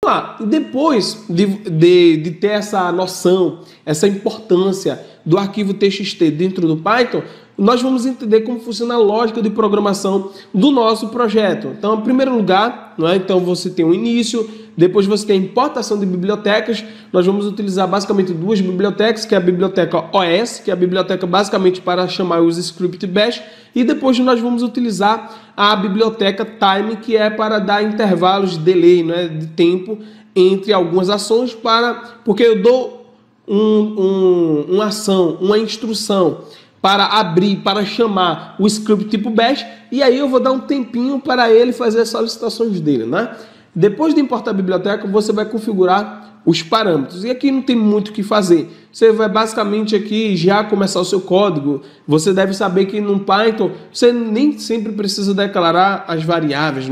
lá, depois de ter essa noção, essa importância do arquivo TXT dentro do Python, nós vamos entender como funciona a lógica de programação do nosso projeto. Então, em primeiro lugar, então você tem o início, depois você tem a importação de bibliotecas. Nós vamos utilizar basicamente duas bibliotecas, que é a biblioteca OS, que é a biblioteca basicamente para chamar os script bash, e depois nós vamos utilizar a biblioteca time, que é para dar intervalos de delay, de tempo entre algumas ações, porque eu dou uma ação, uma instrução para abrir, para chamar o script tipo bash, e aí eu vou dar um tempinho para ele fazer as solicitações dele, Depois de importar a biblioteca, você vai configurar os parâmetros. E aqui não tem muito o que fazer. Você vai basicamente aqui já começar o seu código. Você deve saber que no Python você nem sempre precisa declarar as variáveis,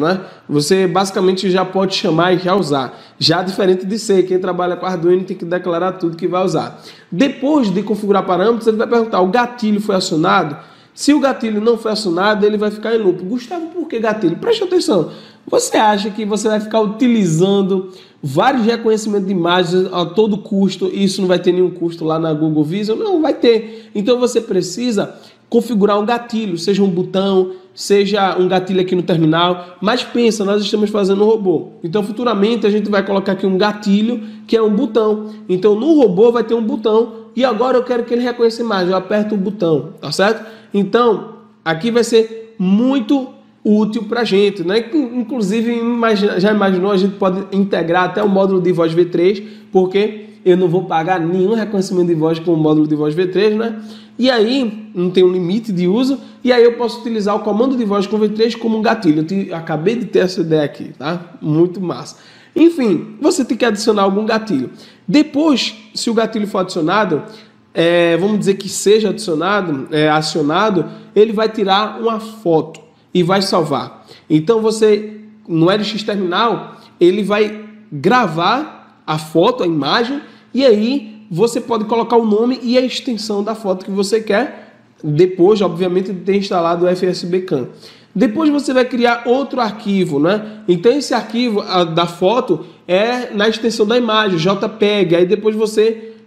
Você basicamente já pode chamar e já usar. Já diferente de C, quem trabalha com Arduino tem que declarar tudo que vai usar. Depois de configurar parâmetros, ele vai perguntar: o gatilho foi acionado? Se o gatilho não foi acionado, ele vai ficar em loop. Gustavo, por que gatilho? Preste atenção. Você acha que você vai ficar utilizando vários reconhecimentos de imagens a todo custo e isso não vai ter nenhum custo lá na Google Vision? Não, vai ter. Então você precisa configurar um gatilho, seja um botão, seja um gatilho aqui no terminal. Mas pensa, nós estamos fazendo um robô. Então futuramente a gente vai colocar aqui um gatilho, que é um botão. Então no robô vai ter um botão e agora eu quero que ele reconheça a imagem. Eu aperto o botão, tá certo? Então aqui vai ser muito útil para a gente, Inclusive, já imaginou, a gente pode integrar até o módulo de voz V3, porque eu não vou pagar nenhum reconhecimento de voz com o módulo de voz V3, E aí, não tem um limite de uso, e aí eu posso utilizar o comando de voz com V3 como um gatilho. Eu acabei de ter essa ideia aqui, tá? Muito massa. Enfim, você tem que adicionar algum gatilho. Depois, se o gatilho for adicionado, vamos dizer que seja acionado, ele vai tirar uma foto e vai salvar. Então você, no LX Terminal, ele vai gravar a foto, a imagem, e aí você pode colocar o nome e a extensão da foto que você quer, depois, obviamente, de ter instalado o FSBCam. Depois você vai criar outro arquivo, Então esse arquivo da foto é na extensão da imagem, JPEG, aí depois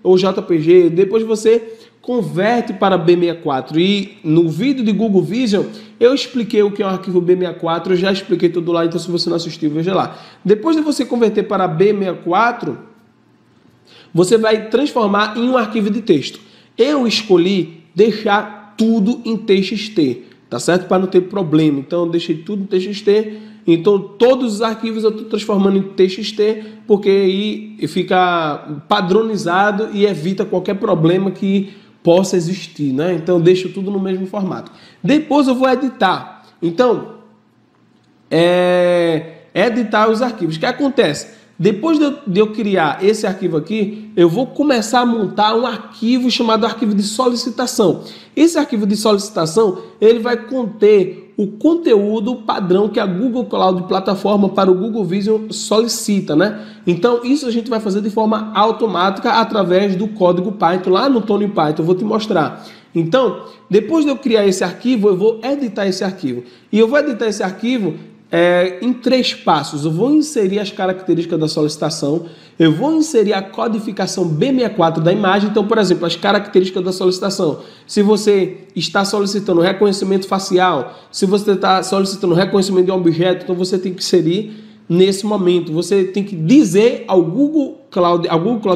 ou JPG, depois você converte para B64. E no vídeo de Google Vision eu expliquei o que é um arquivo B64, eu já expliquei tudo lá, então se você não assistiu, veja lá. Depois de você converter para B64, você vai transformar em um arquivo de texto. Eu escolhi deixar tudo em TXT, tá certo? Para não ter problema. Então eu deixei tudo em TXT. Então todos os arquivos eu estou transformando em TXT, porque aí fica padronizado e evita qualquer problema que possa existir, Então eu deixo tudo no mesmo formato. Depois eu vou editar. Então, editar os arquivos. O que acontece? Depois de eu criar esse arquivo aqui, eu vou começar a montar um arquivo chamado arquivo de solicitação. Esse arquivo de solicitação, ele vai conter o conteúdo padrão que a Google Cloud Plataforma para o Google Vision solicita, Então, isso a gente vai fazer de forma automática através do código Python, lá no Tony Python, eu vou te mostrar. Então, depois de eu criar esse arquivo, eu vou editar esse arquivo. E eu vou editar esse arquivo em 3 passos. Eu vou inserir as características da solicitação, eu vou inserir a codificação B64 da imagem. Então, por exemplo, as características da solicitação. Se você está solicitando reconhecimento facial, se você está solicitando reconhecimento de um objeto, então você tem que inserir nesse momento. Você tem que dizer ao Google Cloud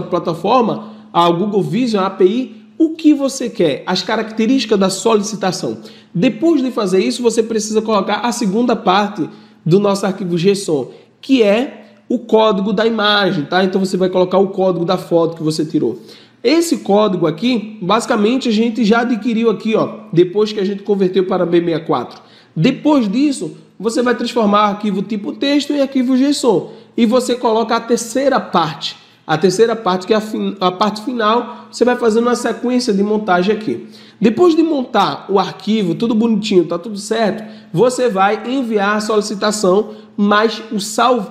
Plataforma, ao Google Vision, a API, o que você quer, as características da solicitação. Depois de fazer isso, você precisa colocar a segunda parte do nosso arquivo JSON, que é o código da imagem, tá? Então você vai colocar o código da foto que você tirou. Esse código aqui, basicamente a gente já adquiriu aqui, depois que a gente converteu para B64. Depois disso, você vai transformar arquivo tipo texto em arquivo JSON. E você coloca a terceira parte. A terceira parte, que é a parte final, você vai fazendo uma sequência de montagem aqui. Depois de montar o arquivo, tudo bonitinho, tá tudo certo, você vai enviar a solicitação, mais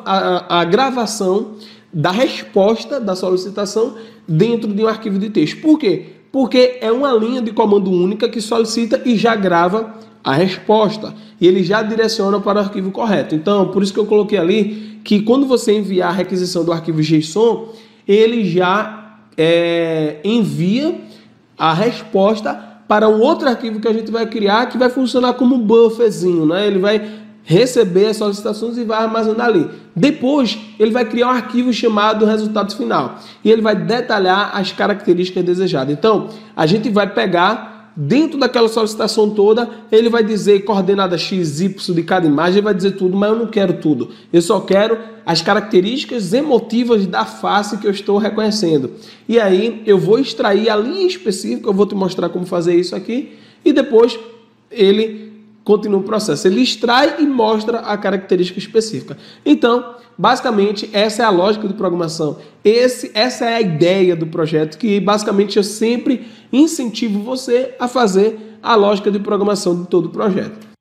a gravação da resposta da solicitação dentro de um arquivo de texto. Por quê? Porque é uma linha de comando única que solicita e já grava a resposta. E ele já direciona para o arquivo correto. Então, por isso que eu coloquei ali que quando você enviar a requisição do arquivo JSON, ele já envia a resposta para um outro arquivo que a gente vai criar, que vai funcionar como um bufferzinho, né? Ele vai receber as solicitações e vai armazenar ali. Depois, ele vai criar um arquivo chamado resultado final. E ele vai detalhar as características desejadas. Então, a gente vai pegar, dentro daquela solicitação toda, ele vai dizer coordenada X, Y de cada imagem, ele vai dizer tudo, mas eu não quero tudo. Eu só quero as características emotivas da face que eu estou reconhecendo. E aí, eu vou extrair a linha específica, eu vou te mostrar como fazer isso aqui, e depois ele continua o processo. Ele extrai e mostra a característica específica. Então, basicamente, essa é a lógica de programação. Essa é a ideia do projeto, que basicamente eu sempre incentivo você a fazer a lógica de programação de todo o projeto.